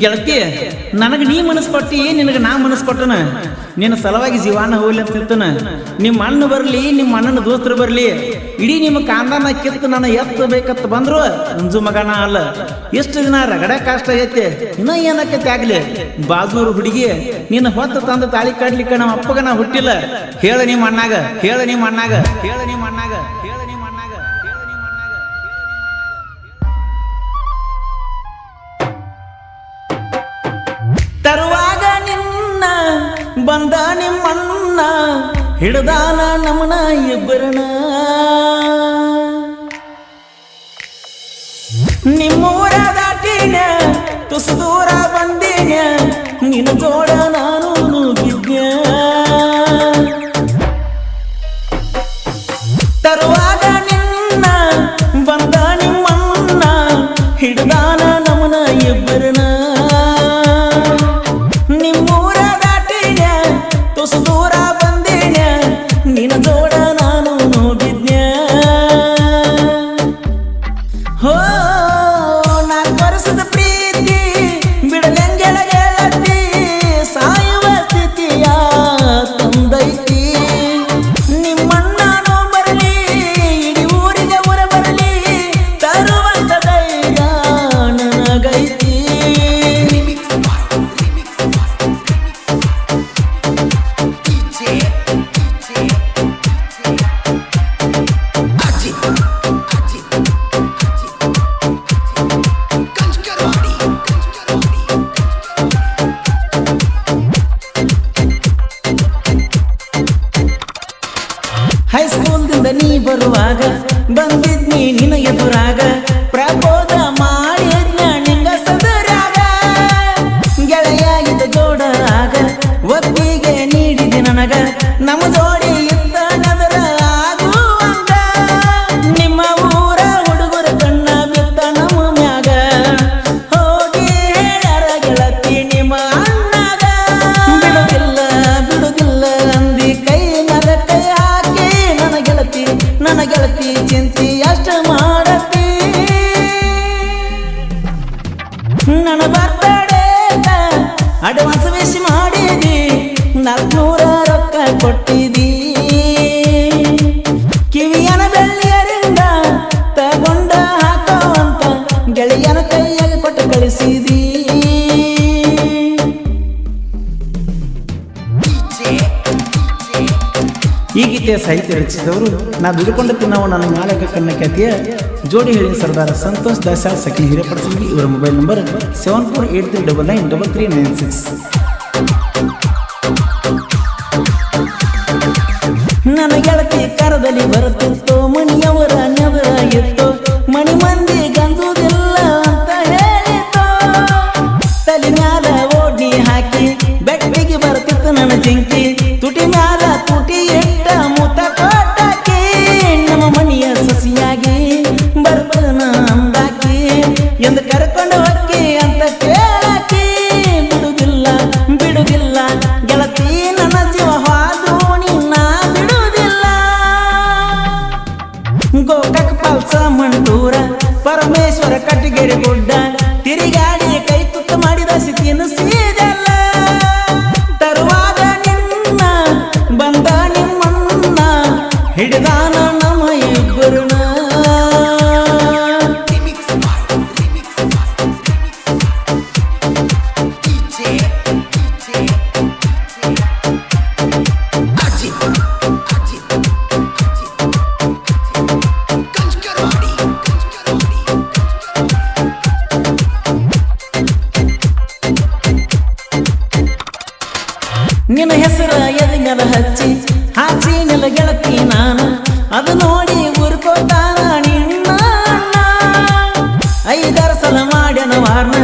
ಗೆಳತಿ ನನಗೆ ನೀ ಮನಸ್ಸು ಕೊಟ್ಟಿ ನಿನಗೆ ನಾ ಮನಸ್ಸು ಕೊಟ್ಟನ ನಿನ್ನ ಸಲುವಾಗಿ ಜೀವಾನ ಹೋಗ್ಲಿ ಅಂತ ನಿಂತನ ನಿಮ್ಮ ಅಣ್ಣ ಬರಲಿ ನಿಮ್ಮ ಅಣ್ಣನ ದೋಸ್ತರು ಬರಲಿ ಇಡೀ ನಿಮ್ಮ ಕಾಂದಾನ ಕಿತ್ತು ನನ್ನ ಎತ್ತಬೇಕತ್ತ ಬಂದ್ರು ಅಂಜು ಮಗನ ಅಲ್ಲ ಎಷ್ಟು ದಿನ ರಗಡೆ ಕಷ್ಟ ಐತೆ ಇನ್ನ ಏನಕ್ಕೈತೆ ಆಗ್ಲಿ ಬಾಜೂರು ಹುಡುಗಿ ನಿನ್ನ ಹೊತ್ತು ತಂದು ತಾಳಿ ಕಟ್ಲಿಕ್ಕೆ ನಮ್ಮ ಅಪ್ಪಗ ನಾ ಹುಟ್ಟಿಲ್ಲ ಹೇಳ ನಿಮ್ಮ ಅಣ್ಣಾಗ ಹೇಳ ನಿಮ್ಮ ಅಣ್ಣಾಗ ಹೇಳ ನಿಮ್ಮ ಅಣ್ಣಾಗ ಹೇಳ ನಿಮ್ಮ ಅಣ್ಣಾಗ ತರುವಾಗ ನಿನ್ನ ಬಂದ ನಿಮ್ಮಣ್ಣ ಹಿಡ್ದಾನ ನಮ್ಮನ ಇಬ್ಬರನ ನಿಮ್ಮೂರ ದಾಟಿನ ತುಸು ದೂರ ಬಂದಿನ ನಿನ್ನ ಜೋಡ ನಾನು ನುಗ್ಗಿದ್ಯ ತರುವಾಗ ನಿನ್ನ ಬಂದ ನಿಮ್ಮಣ್ಣ ಹಿಡ್ದಾನ ನಮ್ಮನ ಇಬ್ಬರನ ನಿಮ್ಮೂರ ದಾಟಿನ ತುಸು ದೂರ ಬಂದಿನ ನಿನ್ನ ಜೋಡ ನಾನು ನೋಡಿದ್ನ ಹೋ ನಾಲ್ಕು ವರ್ಷದ ಪ್ರೀತಿ ಬಿಡಲೆಂಗೆಳ ಗೆಳತಿ ಸಾಯುವ ಸ್ಥಿತಿಯ ತಂದೈತಿ ನಿಮ್ಮಣ್ಣನೂ ಬರಲಿ ಇಡೀ ಊರಿಗೆ ಊರ ಬರಲಿ ತರುವಂತ ಧೈರ್ಯ ನನಗೈತಿ ಹೈಸ್ಕೂಲ್ದಿಂದ ನೀ ಬರುವಾಗ ಬಂದಿದ್ನಿ ನಿನ್ನ ಎದುರಾಗ ಪ್ರಬೋಧ ಮಾಡಿದ್ನ ನಿಂಗ ಸದರಾಗ ಗೆಳೆಯ ಇದ್ದ ಜೋಡರಾಗ ಒಪ್ಪಿಗೆ ನೀಡಿದೆ ನನಗ ನಮ್ಮ ಜೋಡಿ ಇದ್ದ ನದರ ಆಗುವಂಗ ನಿಮ್ಮ ಊರ ಹುಡುಗರ ಕಣ್ಣ ಬಿದ್ದ ನಮ್ಮ ಮ್ಯಾಗ ಹೋಗಿ ಹೇಳ್ಯಾರ ಗೆಳತಿ ನಿಮ್ಮ ಅಣ್ಣಾಗ ಬಿಡುದಿಲ್ಲ ಬಿಡುದಿಲ್ಲ ಅಂದಿ ಕೈ ನದ ಕೈ ಹಾಕಿ ನನ್ನ ಗೆಳತಿ ಚಿಂತಿ ಅಷ್ಟ ಮಾಡತಿ ನನ್ನ ಬರ್ತಡೇಗ ಅಡ್ವಾನ್ಸ್ ವಿಶ್ ಮಾಡಿದಿ 400 ರೊಕ್ಕ ಕೊಟ್ಟಿದಿ ಕಿವಿಯನ ಬೆಳ್ಳಿಯರಿಂದ ತಗೊಂಡ ಹಾಕೋವಂತ ಗೆಳೆಯನ ಕೈಯಾಗ ಕೊಟ್ಟು ಕಳಿಸಿದಿ ಈ ಗೀತೆಯ ಸಾಹಿತ್ಯ ರಚಿಸಿದವರು ನಾ ದುಡಿಕೊಂಡ ತಿನ್ನವ ನನ್ನ ಮಾಲಕ ಕನ್ನ ಖ್ಯಾತಿಯ ಜೋಡಿ ಹೇಳಿದ ಸರ್ದಾರ ಸಂತೋಷ್ ದಾಸಾಳ್ ಸಖಿ ಹಿರೇಪಡಿಸಿದ್ವಿ ಇವರ ಮೊಬೈಲ್ ನಂಬರ್ 7483993396 ನನ್ನ ಗೆಳತಿ ಕರದಲ್ಲಿ ಬರುತ್ತಿತ್ತು ಮಣಿಯವರ ನೆವರ ಇತ್ತು ಮಣಿ ಮಂದಿ ಗಂದುದಿಲ್ಲ ಅಂತ ಹೇಳಿತ್ತು ತಲೆ ಮ್ಯಾಲ ಓಡ್ನಿ ಹಾಕಿ ಬೆಟ್ಟಿಗೆ ಬರ್ತಿತ್ತು ನನ್ನ ಜಿಂಕಿ ತುಟಿ ಮ್ಯಾಲ ತುಟಿ ಇಟ್ಟ ಮುತ್ತ ಕೊಟ್ಟಾಕಿ ನಮ್ಮ ಮನೆಯ ಸಸಿಯಾಗಿ ಬರ್ತನ ಅಂದಾಕಿ ಎಂದು ಕರ್ಕೊಂಡು ಹೋಗಿ ಅಂತ ಕೇಳಾಕಿ ಬಿಡುದಿಲ್ಲ ಬಿಡುದಿಲ್ಲ ಗೆಳತಿ ನನ್ನ ಜೀವ ಹಾದು ನಿನ್ನ ಬಿಡುದಿಲ್ಲ ಗೋಕಾಕ ಪಾಲ್ಸ ಮಂಟೂರ ಪರಮೇಶ್ವರ ಕಟ್ಟಿಗೆರೆ ಗುಡ್ಡ ತಿರುಗಾಡಿ ಕೈ ತುತ್ತ ಮಾಡಿದ ಸ್ಥಿತಿಯನ್ನು ಸೀದಲ್ಲ ತರುವಾಗ ನಿನ್ನ ಬಂದ ನಿಮ್ಮಣ್ಣ ಹಿಡಿದಾನ ನಮ್ಮ ಇಬ್ಬರನ ನಿನ್ನ ಹೆಸರ ಎದೆಗಲ ಹಚ್ಚಿ ಹಾಚಿ ನೆಲ ಗೆಳತಿ ನಾನು ಅದು ನೋಡಿ ಉರ್ಕೋತಾನ ನಿನ್ನ 5 ಸಲ ಮಾಡ್ಯನ ವಾರ್ನ